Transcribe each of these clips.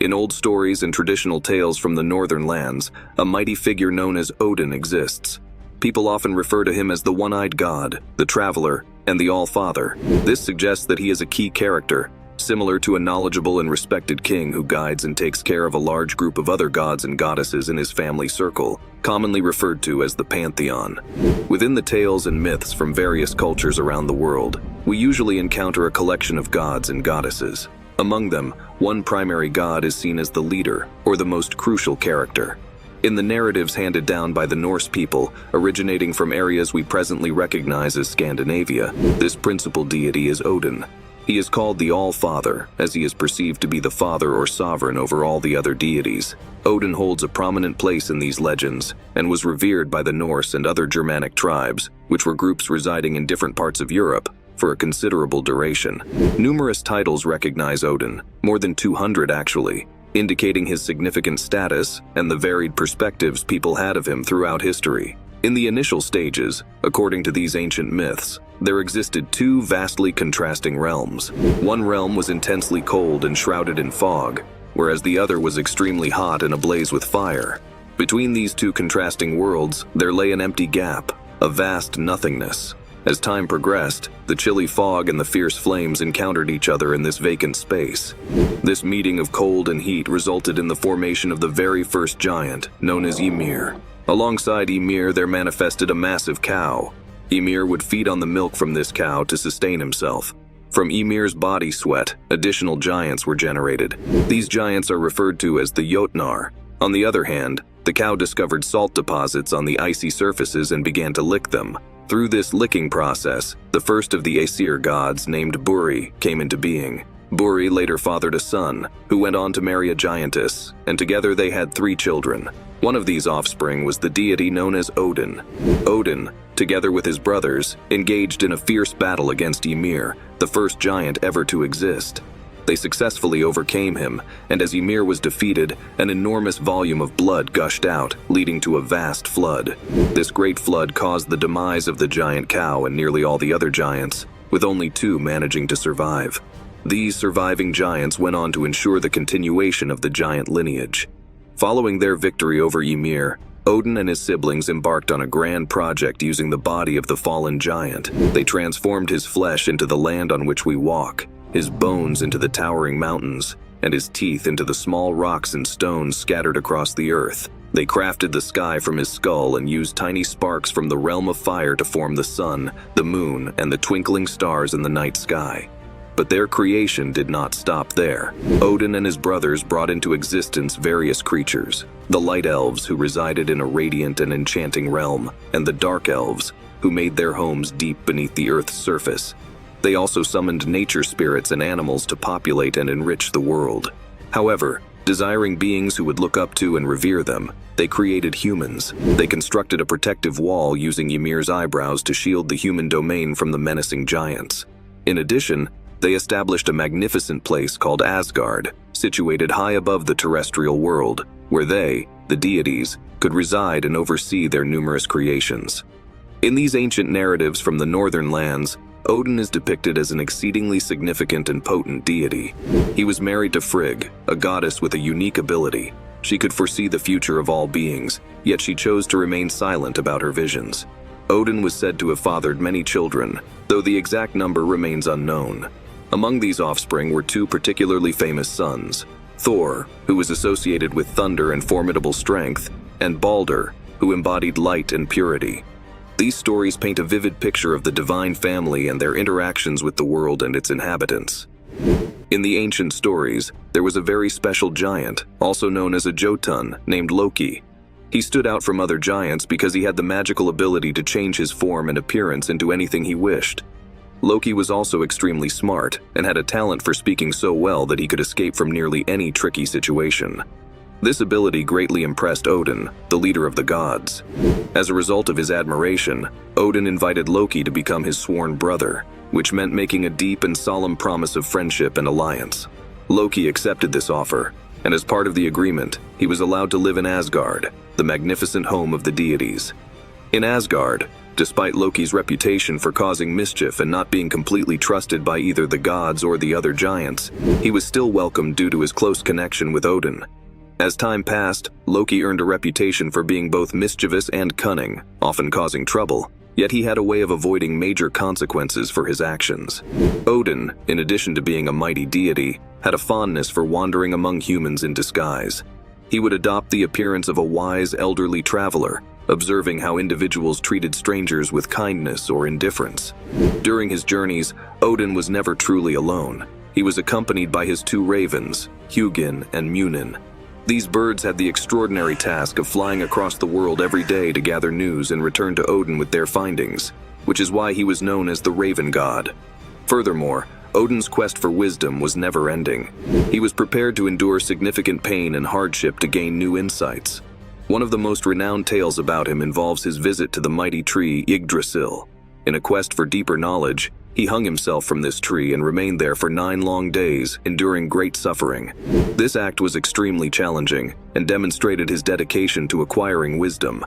In old stories and traditional tales from the northern lands, a mighty figure known as Odin exists. People often refer to him as the one-eyed god, the traveler, and the all-father. This suggests that he is a key character, similar to a knowledgeable and respected king who guides and takes care of a large group of other gods and goddesses in his family circle, commonly referred to as the pantheon. Within the tales and myths from various cultures around the world, we usually encounter a collection of gods and goddesses. Among them, one primary god is seen as the leader, or the most crucial character. In the narratives handed down by the Norse people, originating from areas we presently recognize as Scandinavia, this principal deity is Odin. He is called the All-Father, as he is perceived to be the father or sovereign over all the other deities. Odin holds a prominent place in these legends, and was revered by the Norse and other Germanic tribes, which were groups residing in different parts of Europe, for a considerable duration. Numerous titles recognize Odin, more than 200 actually, indicating his significant status and the varied perspectives people had of him throughout history. In the initial stages, according to these ancient myths, there existed two vastly contrasting realms. One realm was intensely cold and shrouded in fog, whereas the other was extremely hot and ablaze with fire. Between these two contrasting worlds, there lay an empty gap, a vast nothingness. As time progressed, the chilly fog and the fierce flames encountered each other in this vacant space. This meeting of cold and heat resulted in the formation of the very first giant, known as Ymir. Alongside Ymir, there manifested a massive cow. Ymir would feed on the milk from this cow to sustain himself. From Ymir's body sweat, additional giants were generated. These giants are referred to as the Jotnar. On the other hand, the cow discovered salt deposits on the icy surfaces and began to lick them. Through this licking process, the first of the Aesir gods, named Buri, came into being. Buri later fathered a son, who went on to marry a giantess, and together they had 3 children. One of these offspring was the deity known as Odin. Odin, together with his brothers, engaged in a fierce battle against Ymir, the first giant ever to exist. They successfully overcame him, and as Ymir was defeated, an enormous volume of blood gushed out, leading to a vast flood. This great flood caused the demise of the giant cow and nearly all the other giants, with only 2 managing to survive. These surviving giants went on to ensure the continuation of the giant lineage. Following their victory over Ymir, Odin and his siblings embarked on a grand project using the body of the fallen giant. They transformed his flesh into the land on which we walk, his bones into the towering mountains, and his teeth into the small rocks and stones scattered across the earth. They crafted the sky from his skull and used tiny sparks from the realm of fire to form the sun, the moon, and the twinkling stars in the night sky. But their creation did not stop there. Odin and his brothers brought into existence various creatures: the light elves, who resided in a radiant and enchanting realm, and the dark elves, who made their homes deep beneath the earth's surface. They also summoned nature spirits and animals to populate and enrich the world. However, desiring beings who would look up to and revere them, they created humans. They constructed a protective wall using Ymir's eyebrows to shield the human domain from the menacing giants. In addition, they established a magnificent place called Asgard, situated high above the terrestrial world, where they, the deities, could reside and oversee their numerous creations. In these ancient narratives from the northern lands, Odin is depicted as an exceedingly significant and potent deity. He was married to Frigg, a goddess with a unique ability. She could foresee the future of all beings, yet she chose to remain silent about her visions. Odin was said to have fathered many children, though the exact number remains unknown. Among these offspring were 2 particularly famous sons: Thor, who was associated with thunder and formidable strength, and Balder, who embodied light and purity. These stories paint a vivid picture of the divine family and their interactions with the world and its inhabitants. In the ancient stories, there was a very special giant, also known as a Jotun, named Loki. He stood out from other giants because he had the magical ability to change his form and appearance into anything he wished. Loki was also extremely smart and had a talent for speaking so well that he could escape from nearly any tricky situation. This ability greatly impressed Odin, the leader of the gods. As a result of his admiration, Odin invited Loki to become his sworn brother, which meant making a deep and solemn promise of friendship and alliance. Loki accepted this offer, and as part of the agreement, he was allowed to live in Asgard, the magnificent home of the deities. In Asgard, Despite Loki's reputation for causing mischief and not being completely trusted by either the gods or the other giants, he was still welcomed due to his close connection with Odin. As time passed, Loki earned a reputation for being both mischievous and cunning, often causing trouble, yet he had a way of avoiding major consequences for his actions. Odin, in addition to being a mighty deity, had a fondness for wandering among humans in disguise. He would adopt the appearance of a wise elderly traveler, observing how individuals treated strangers with kindness or indifference. During his journeys, Odin was never truly alone. He was accompanied by his two ravens, Hugin and Munin. These birds had the extraordinary task of flying across the world every day to gather news and return to Odin with their findings, which is why he was known as the Raven God. Furthermore, Odin's quest for wisdom was never-ending. He was prepared to endure significant pain and hardship to gain new insights. One of the most renowned tales about him involves his visit to the mighty tree Yggdrasil. In a quest for deeper knowledge, he hung himself from this tree and remained there for 9 long days, enduring great suffering. This act was extremely challenging and demonstrated his dedication to acquiring wisdom.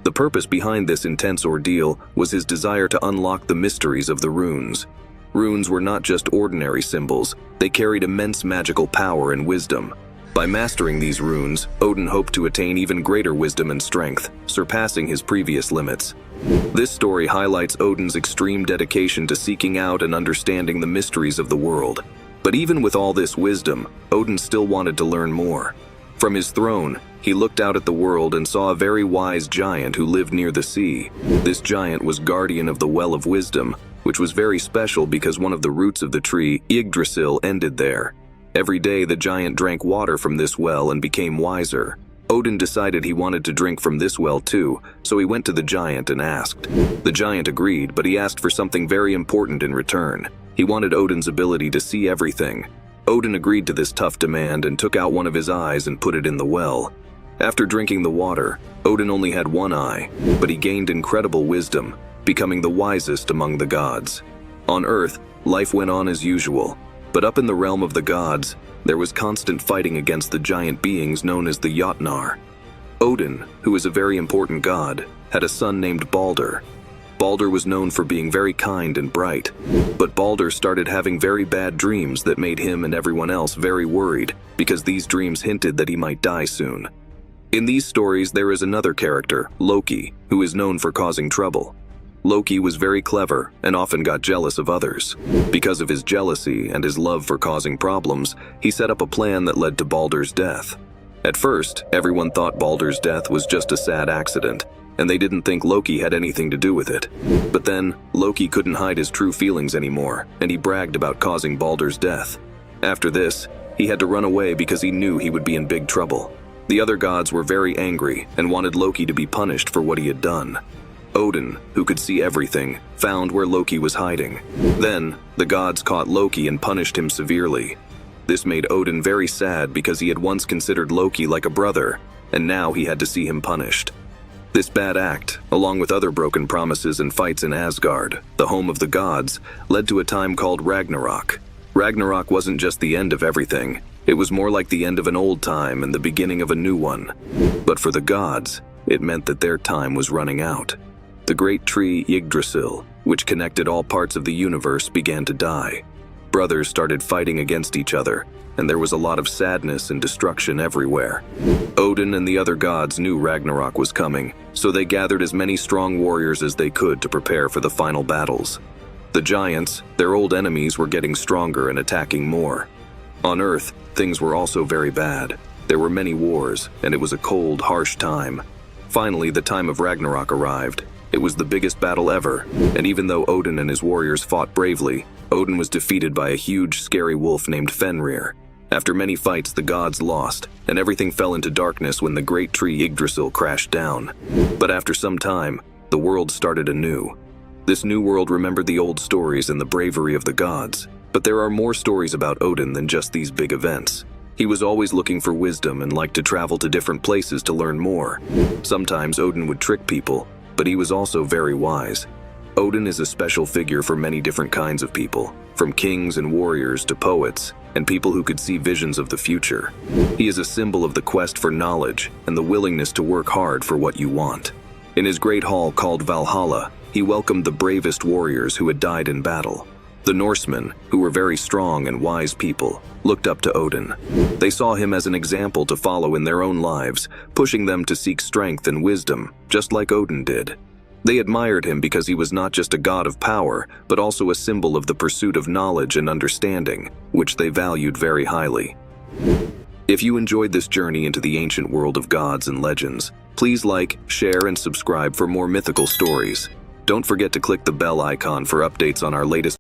The purpose behind this intense ordeal was his desire to unlock the mysteries of the runes. Runes were not just ordinary symbols, they carried immense magical power and wisdom. By mastering these runes, Odin hoped to attain even greater wisdom and strength, surpassing his previous limits. This story highlights Odin's extreme dedication to seeking out and understanding the mysteries of the world. But even with all this wisdom, Odin still wanted to learn more. From his throne, he looked out at the world and saw a very wise giant who lived near the sea. This giant was guardian of the Well of Wisdom, which was very special because one of the roots of the tree, Yggdrasil, ended there. Every day the giant drank water from this well and became wiser. Odin decided he wanted to drink from this well too, so he went to the giant and asked. The giant agreed, but he asked for something very important in return. He wanted Odin's ability to see everything. Odin agreed to this tough demand and took out one of his eyes and put it in the well. After drinking the water, Odin only had one eye, but he gained incredible wisdom, becoming the wisest among the gods. On Earth, life went on as usual. But up in the realm of the gods, there was constant fighting against the giant beings known as the Jotnar. Odin, who is a very important god, had a son named Balder. Balder was known for being very kind and bright, but Balder started having very bad dreams that made him and everyone else very worried because these dreams hinted that he might die soon. In these stories, there is another character, Loki, who is known for causing trouble. Loki was very clever and often got jealous of others. Because of his jealousy and his love for causing problems, he set up a plan that led to Balder's death. At first, everyone thought Balder's death was just a sad accident, and they didn't think Loki had anything to do with it. But then, Loki couldn't hide his true feelings anymore, and he bragged about causing Balder's death. After this, he had to run away because he knew he would be in big trouble. The other gods were very angry and wanted Loki to be punished for what he had done. Odin, who could see everything, found where Loki was hiding. Then, the gods caught Loki and punished him severely. This made Odin very sad because he had once considered Loki like a brother, and now he had to see him punished. This bad act, along with other broken promises and fights in Asgard, the home of the gods, led to a time called Ragnarok. Ragnarok wasn't just the end of everything, it was more like the end of an old time and the beginning of a new one. But for the gods, it meant that their time was running out. The great tree Yggdrasil, which connected all parts of the universe, began to die. Brothers started fighting against each other, and there was a lot of sadness and destruction everywhere. Odin and the other gods knew Ragnarok was coming, so they gathered as many strong warriors as they could to prepare for the final battles. The giants, their old enemies, were getting stronger and attacking more. On Earth, things were also very bad. There were many wars, and it was a cold, harsh time. Finally, the time of Ragnarok arrived. It was the biggest battle ever, and even though Odin and his warriors fought bravely, Odin was defeated by a huge, scary wolf named Fenrir. After many fights, the gods lost, and everything fell into darkness when the great tree Yggdrasil crashed down. But after some time, the world started anew. This new world remembered the old stories and the bravery of the gods, but there are more stories about Odin than just these big events. He was always looking for wisdom and liked to travel to different places to learn more. Sometimes Odin would trick people, but he was also very wise. Odin is a special figure for many different kinds of people, from kings and warriors to poets, and people who could see visions of the future. He is a symbol of the quest for knowledge and the willingness to work hard for what you want. In his great hall called Valhalla, he welcomed the bravest warriors who had died in battle. The Norsemen, who were very strong and wise people, looked up to Odin. They saw him as an example to follow in their own lives, pushing them to seek strength and wisdom, just like Odin did. They admired him because he was not just a god of power, but also a symbol of the pursuit of knowledge and understanding, which they valued very highly. If you enjoyed this journey into the ancient world of gods and legends, please like, share, and subscribe for more mythical stories. Don't forget to click the bell icon for updates on our latest